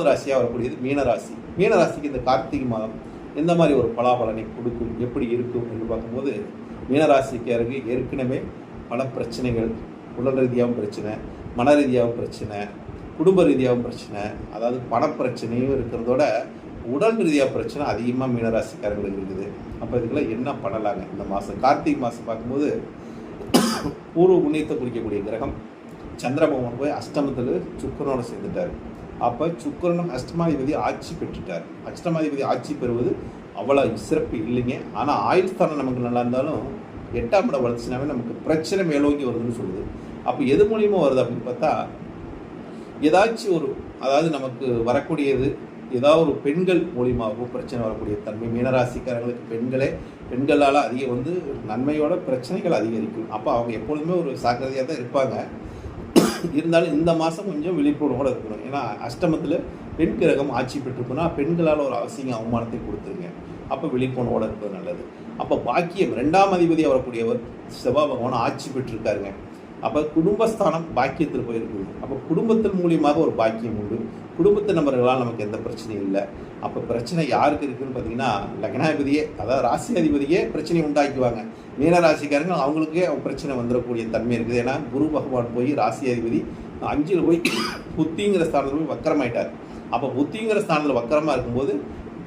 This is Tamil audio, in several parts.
ராசியாக வரக்கூடியது மீனராசி. மீனராசிக்கு இந்த கார்த்திகை மாதம் எந்த மாதிரி ஒரு பலாபலனை கொடுக்கும், எப்படி இருக்கும் என்று பார்க்கும்போது, மீனராசிக்காரருக்கு ஏற்கனவே பல பிரச்சனைகள், உடல் ரீதியாகவும் பிரச்சனை, மன ரீதியாகவும் பிரச்சனை, குடும்ப ரீதியாகவும் பிரச்சனை, அதாவது பணப்பிரச்சனையும் இருக்கிறதோட உடல் ரீதியாக பிரச்சனை அதிகமாக மீனராசிக்காரர்களுக்கு இருக்குது. அப்போ இதுக்கெல்லாம் என்ன பண்ணலாங்க? இந்த மாதம் கார்த்திகை மாதம் பார்க்கும்போது பூர்வ புண்ணியத்தை குறிக்கக்கூடிய கிரகம் சந்திரபகவான் போய் அஷ்டமத்தில் சுக்கிரனோட சேர்ந்துட்டார். அப்போ சுக்கிரனும் அஷ்டமாதிபதி ஆட்சி பெற்றுட்டார். அஷ்டமாதிபதி ஆட்சி பெறுவது அவ்வளோ சிறப்பு இல்லைங்க. ஆனால் ஆயுள் ஸ்தானம் நமக்கு நல்லா இருந்தாலும் 8ஆம் இடம் வளர்ச்சினாவே நமக்கு பிரச்சனை மேலோங்கி வருதுன்னு சொல்லுது. அப்போ எது மூலியமாக வருது அப்படின்னு பார்த்தா, ஏதாச்சும் ஒரு, அதாவது நமக்கு வரக்கூடியது ஏதாவது ஒரு பெண்கள் மூலியமாகவும் பிரச்சனை வரக்கூடிய தன்மை. மீனராசிக்காரங்களுக்கு பெண்களால் அதிகம் நன்மையோட பிரச்சனைகள் அதிகரிக்கும். அப்போ அவங்க எப்பொழுதுமே ஒரு சாக்கிரதையாக தான் இருப்பாங்க. இருந்தாலும் இந்த மாதம் கொஞ்சம் விழிப்புணர்வோடு இருக்கணும். ஏன்னா அஷ்டமத்தில் பெண் கிரகம் ஆட்சி பெற்றுக்கணும்னா பெண்களால் ஒரு அவசியம் அவமானத்தை கொடுத்துருங்க. அப்போ விழிப்புணர்வோடு இருப்பது நல்லது. அப்போ பாக்கியம் 2ஆம் அதிபதி வரக்கூடியவர் செவ்வாய் பகவான் ஆட்சி பெற்றிருக்காருங்க. அப்போ குடும்பஸ்தானம் பாக்கியத்தில் போயிருக்குது. அப்போ குடும்பத்தின் மூலியமாக ஒரு பாக்கியம் உண்டு. குடும்பத்து நபர்களால் நமக்கு எந்த பிரச்சனையும் இல்லை. அப்போ பிரச்சனை யாருக்கு இருக்குதுன்னு பார்த்தீங்கன்னா, லக்னாதிபதியே, அதாவது ராசி அதிபதியே பிரச்சனையை உண்டாக்குவாங்க. மீனராசிக்காரங்க அவங்களுக்கே பிரச்சனை வந்துடக்கூடிய தன்மை இருக்குது. ஏன்னா குரு பகவான் போய் ராசி அதிபதி 5ல் போய் புத்திங்கிற ஸ்தானத்தில் போய் வக்கரமாயிட்டார். அப்போ புத்திங்கிற ஸ்தானத்தில் வக்கரமாக இருக்கும்போது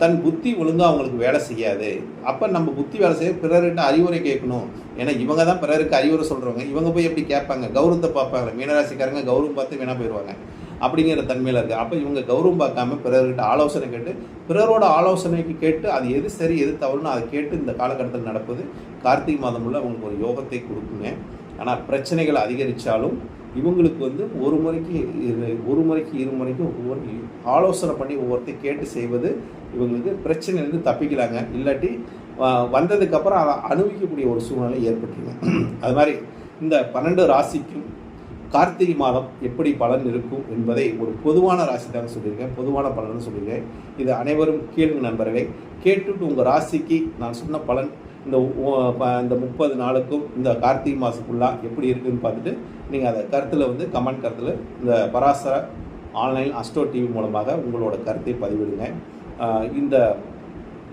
தன் புத்தி ஒழுங்காக அவங்களுக்கு வேலை செய்யாது. அப்போ நம்ம புத்தி வேலை செய்ய பிறர்கிட்ட அறிவுரை கேட்கணும். ஏன்னா இவங்க தான் பிறருக்கு அறிவுரை சொல்கிறவங்க. இவங்க போய் எப்படி கேட்பாங்க? கௌரவத்தை பார்ப்பாங்க. மீனராசிக்காரங்க கௌரவம் பார்த்து வீணாக போயிடுவாங்க அப்படிங்கிற தன்மையில் இருக்குது. அப்போ இவங்க கௌரவம் பார்க்காம பிறர்கிட்ட ஆலோசனை கேட்டு, பிறரோட ஆலோசனைக்கு கேட்டு அது எது சரி எது தவறுன்னு அதை கேட்டு இந்த காலகட்டத்தில் நடப்பது கார்த்திகை மாதம் உள்ள அவங்களுக்கு ஒரு யோகத்தை கொடுக்குங்க. ஆனால் பிரச்சனைகள் அதிகரித்தாலும் இவங்களுக்கு ஒரு முறைக்கு இரு முறைக்கு ஒவ்வொரு ஆலோசனை பண்ணி ஒவ்வொருத்தையும் கேட்டு செய்வது இவங்களுக்கு பிரச்சனையிலேருந்து தப்பிக்கலாங்க. இல்லாட்டி வந்ததுக்கப்புறம் அதை அனுபவிக்கக்கூடிய ஒரு சூழ்நிலை ஏற்பட்டுருங்க. அது மாதிரி இந்த 12 ராசிக்கும் கார்த்திகை மாதம் எப்படி பலன் இருக்கும் என்பதை ஒரு பொதுவான ராசி தாங்க சொல்லியிருக்கேன், பொதுவான பலன்னு சொல்லியிருக்கேன். இது அனைவரும் கேளுங்க நண்பர்களே. கேட்டுட்டு உங்கள் ராசிக்கு நான் சொன்ன பலன் இந்த 30 நாளுக்கும் இந்த கார்த்திகை மாதம் ஃபுல்லாக எப்படி இருக்குதுன்னு பார்த்துட்டு நீங்கள் அதை கருத்தில் கமெண்ட் கருத்தில் இந்த பராசர ஆன்லைன் அஸ்ட்ரோ டிவி மூலமாக உங்களோட கருத்தை பதிவிடுங்க.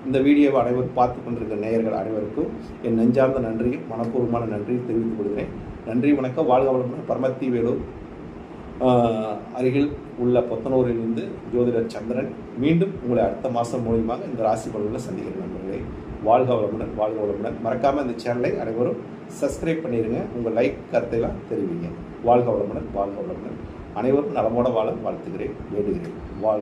இந்த வீடியோவை அனைவரும் பார்த்து கொண்டிருக்கிற நேயர்கள் அனைவருக்கும் என் நெஞ்சார்ந்த நன்றியும் மனப்பூர்வமான நன்றியும் தெரிவித்துக் கொள்கிறேன். நன்றி, வணக்கம். வாழ்க வளமுடன். பரமத்தி வேலூர் அருகில் உள்ள பொத்தனூரிலிருந்து ஜோதிடர் சந்திரன். மீண்டும் உங்களை அடுத்த மாதம் மூலியமாக இந்த ராசி பலன்களை சந்திக்கிற நண்பர்களே. வாழ்க வளமுடன், வாழ்க வளமுடன். மறக்காமல் இந்த சேனலை அனைவரும் சப்ஸ்கிரைப் பண்ணிடுங்க. உங்கள் லைக் கருத்தையெல்லாம் தெரிவிங்க. வாழ்க வளமுடன், வாழ்க வளமுடன். அனைவரும் நலமோட வாழ வாழ்த்துகிறேன், வேண்டுகிறேன். வாழ்க